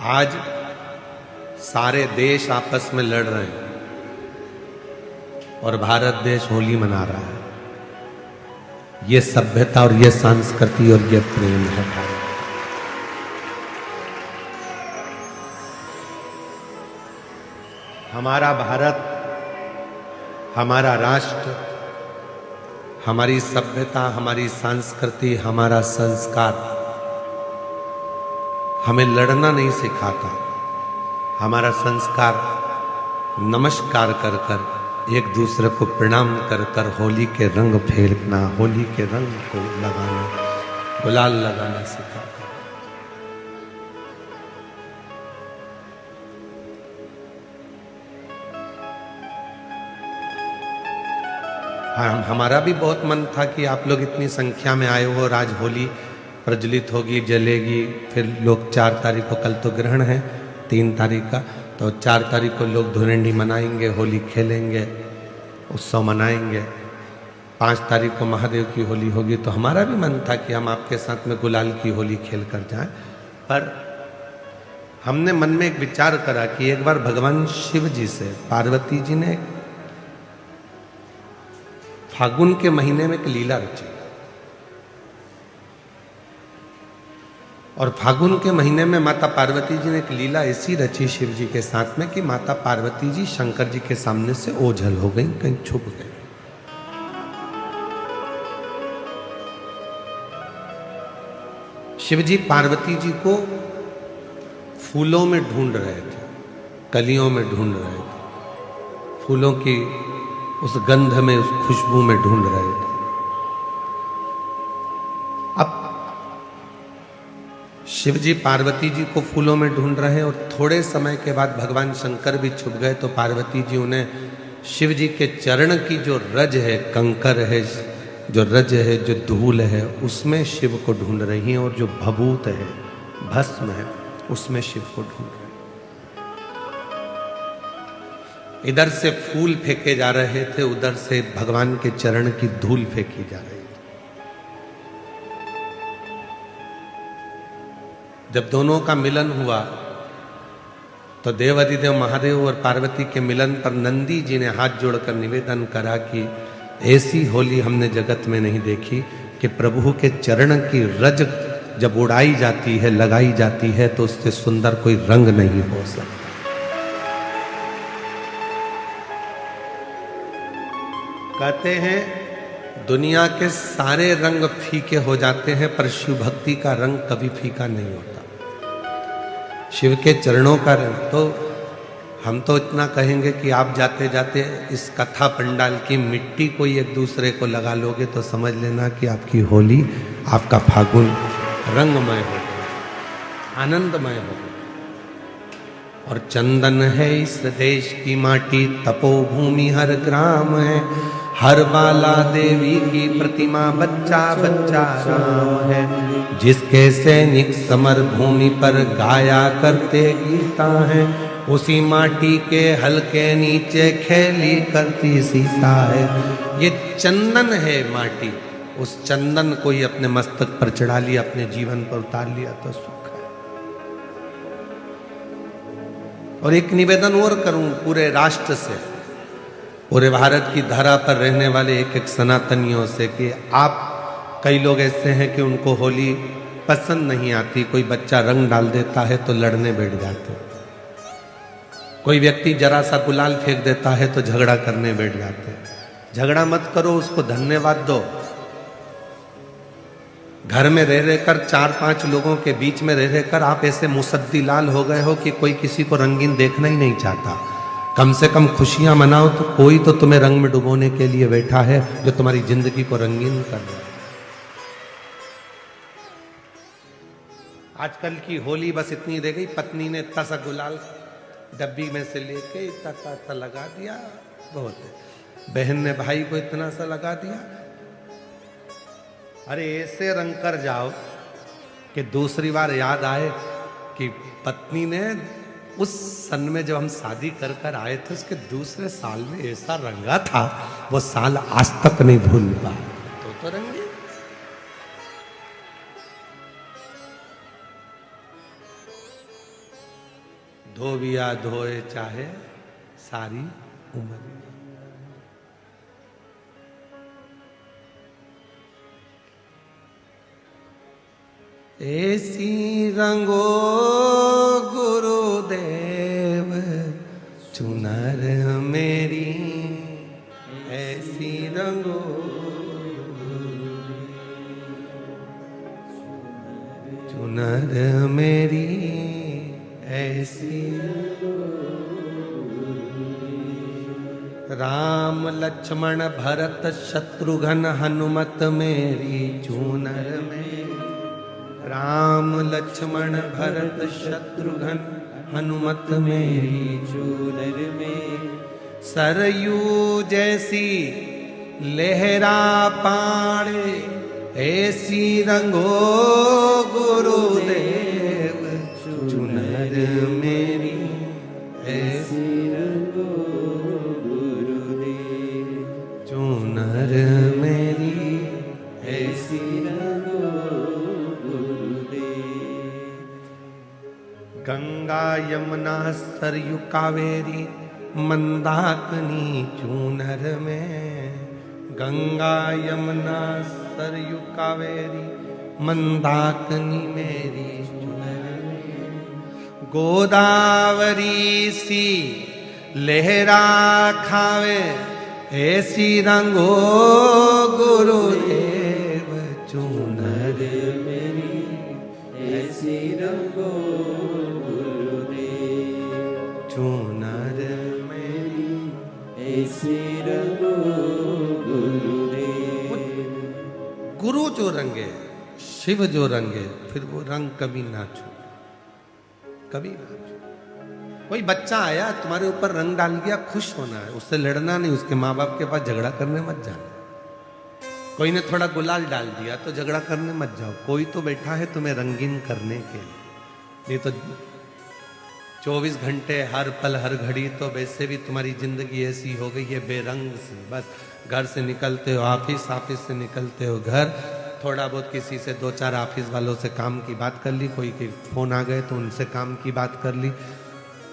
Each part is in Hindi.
आज सारे देश आपस में लड़ रहे हैं और भारत देश होली मना रहा है। ये सभ्यता और ये संस्कृति और ये प्रेम है भारत। हमारा भारत, हमारा राष्ट्र, हमारी सभ्यता, हमारी संस्कृति, हमारा संस्कार हमें लड़ना नहीं सिखाता। हमारा संस्कार नमस्कार कर कर, एक दूसरे को प्रणाम कर कर होली के रंग फेरना, होली के रंग को लगाना, गुलाल लगाना सिखाता। हमारा भी बहुत मन था कि आप लोग इतनी संख्या में आए हो और आज होली प्रज्वलित होगी, जलेगी। फिर लोग 4 तारीख को, कल तो ग्रहण है 3 तारीख का, तो 4 तारीख को लोग धुरंडी मनाएंगे, होली खेलेंगे, उत्सव मनाएंगे। 5 तारीख को महादेव की होली होगी। तो हमारा भी मन था कि हम आपके साथ में गुलाल की होली खेल कर जाएं। पर हमने मन में एक विचार करा कि एक बार भगवान शिव जी से पार्वती जी ने फागुन के महीने में एक लीला रची, और फागुन के महीने में माता पार्वती जी ने एक लीला ऐसी रची शिव जी के साथ में कि माता पार्वती जी शंकर जी के सामने से ओझल हो गई, कहीं छुप गई। शिव जी पार्वती जी को फूलों में ढूंढ रहे थे, कलियों में ढूंढ रहे थे, फूलों की उस गंध में, उस खुशबू में ढूंढ रहे थे। अब शिव जी पार्वती जी को फूलों में ढूंढ रहे हैं और थोड़े समय के बाद भगवान शंकर भी छुप गए। तो पार्वती जी उन्हें शिव जी के चरण की जो रज है, कंकर है, जो रज है, जो धूल है, उसमें शिव को ढूंढ रही हैं, और जो भभूत है, भस्म है, उसमें शिव को ढूंढ रही हैं। इधर से फूल फेंके जा रहे थे, उधर से भगवान के चरण की धूल फेंकी जा रही थी। जब दोनों का मिलन हुआ तो देवाधिदेव महादेव और पार्वती के मिलन पर नंदी जी ने हाथ जोड़कर निवेदन करा कि ऐसी होली हमने जगत में नहीं देखी कि प्रभु के चरण की रज जब उड़ाई जाती है, लगाई जाती है, तो उससे सुंदर कोई रंग नहीं हो सकता। कहते हैं दुनिया के सारे रंग फीके हो जाते हैं, पर शिव भक्ति का रंग कभी फीका नहीं होता। शिव के चरणों का रंग, तो हम तो इतना कहेंगे कि आप जाते जाते इस कथा पंडाल की मिट्टी कोई एक दूसरे को लगा लोगे तो समझ लेना कि आपकी होली, आपका फागुन रंगमय हो, आनंदमय हो। और चंदन है इस देश की माटी, तपोभूमि हर ग्राम है, हर बाला देवी की प्रतिमा, बच्चा बच्चा राम है। जिसके सैनिक समर भूमि पर गाया करते गीता है, उसी माटी के हल्के नीचे खेली करती सीता है। ये चंदन है माटी, उस चंदन को ही अपने मस्तक पर चढ़ा लिया, अपने जीवन पर उतार लिया तो सुख है। और एक निवेदन और करूं पूरे राष्ट्र से, पूरे भारत की धरा पर रहने वाले एक एक सनातनियों से, कि आप, कई लोग ऐसे हैं कि उनको होली पसंद नहीं आती। कोई बच्चा रंग डाल देता है तो लड़ने बैठ जाते, कोई व्यक्ति जरा सा गुलाल फेंक देता है तो झगड़ा करने बैठ जाते। झगड़ा मत करो, उसको धन्यवाद दो। घर में रह रहकर 4-5 लोगों के बीच में रह रहकर आप ऐसे मुसद्दी लाल हो गए हो कि कोई किसी को रंगीन देखना ही नहीं चाहता। कम से कम खुशियां मनाओ, तो कोई तो तुम्हें रंग में डुबोने के लिए बैठा है, जो तुम्हारी जिंदगी को रंगीन कर रहा है। आजकल की होली बस इतनी रह गई, पत्नी ने इतना सा गुलाल डब्बी में से लेके इतना सा लगा दिया, बहुत है। बहन ने भाई को इतना सा लगा दिया। अरे ऐसे रंग कर जाओ कि दूसरी बार याद आए कि पत्नी ने उस सन में जब हम शादी कर कर आए थे, उसके दूसरे साल में ऐसा रंगा था, वो साल आज तक नहीं भूल पाया। तो रंगे धोबिया धोए चाहे सारी उम्र। ऐसी रंगो गुरुदेव चुनर मेरी, ऐसी रंगो चुनर मेरी, ऐसी राम लक्ष्मण भरत शत्रुघ्न हनुमत मेरी चूनर मेरी, राम लक्ष्मण भरत शत्रुघ्न हनुमत मेरी चूनर में। सरयू जैसी लहरा पाड़े, ऐसी रंगो गुरुदेव चुनर मेरी, ऐसी रंगो गुरुदेव चुनर मेरी, ऐसी रंगो गुरुदेव। गंगा यमुना सरयू कावेरी मंदाकिनी चूनर में, गंगा यमुना सरयू कावेरी मंदाकिनी मेरी चूनर में। गोदावरी सी लहरा खावे, ऐसी रंगो गुरुदेव चूनर मेरी, ऐसी रंगो गुरुदेव चूनर मेरी, ऐसी रंगो गुरुदेव। गुरु जो रंगे, शिव जो रंगे, फिर वो रंग कभी ना छूटे, कभी ना छूटे। कोई बच्चा आया तुम्हारे ऊपर रंग डाल गया, खुश होना है, उससे लड़ना नहीं, उसके माँ बाप के पास झगड़ा करने मत जाना। कोई ने थोड़ा गुलाल डाल दिया तो झगड़ा करने मत जाओ। कोई तो बैठा है तुम्हें रंगीन करने के लिए, नहीं तो 24 घंटे हर पल हर घड़ी तो वैसे भी तुम्हारी जिंदगी ऐसी हो गई है बेरंग से। बस घर से निकलते हो ऑफिस, ऑफिस से निकलते हो घर, थोड़ा बहुत किसी से 2-4 ऑफिस वालों से काम की बात कर ली, कोई के फोन आ गए तो उनसे काम की बात कर ली।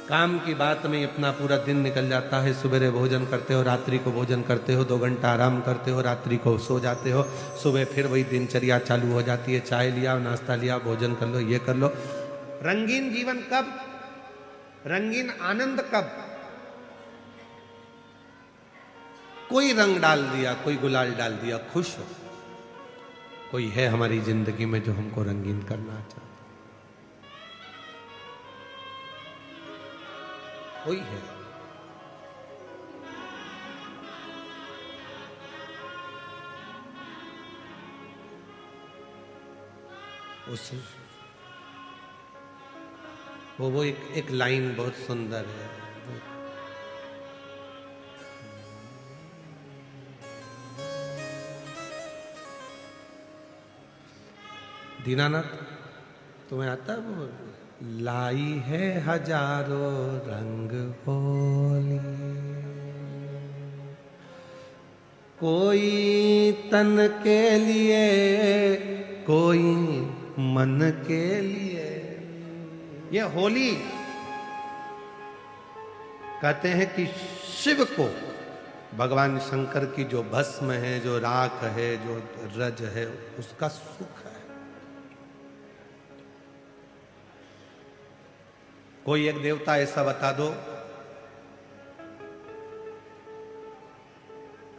काम की बात में अपना पूरा दिन निकल जाता है। सुबह भोजन करते हो, रात्रि को भोजन करते हो, 2 घंटा आराम करते हो, रात्रि को सो जाते हो, सुबह फिर वही दिनचर्या चालू हो जाती है। चाय लिया, नाश्ता लिया, भोजन कर लो, ये कर लो। रंगीन जीवन कब, रंगीन आनंद कब? कोई रंग डाल दिया, कोई गुलाल डाल दिया, खुश हो। कोई है हमारी जिंदगी में जो हमको रंगीन करना चाहता, कोई है। उस वो एक लाइन बहुत सुंदर है। दीनानाथ तुम्हें आता है वो? लाई है हजारों रंग होली, कोई तन के लिए, कोई मन के लिए। ये होली कहते हैं कि शिव को, भगवान शंकर की जो भस्म है, जो राख है, जो रज है, उसका सुख है। कोई एक देवता ऐसा बता दो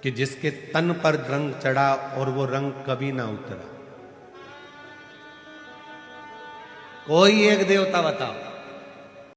कि जिसके तन पर रंग चढ़ा और वो रंग कभी ना उतरा। कोई एक देवता बताओ।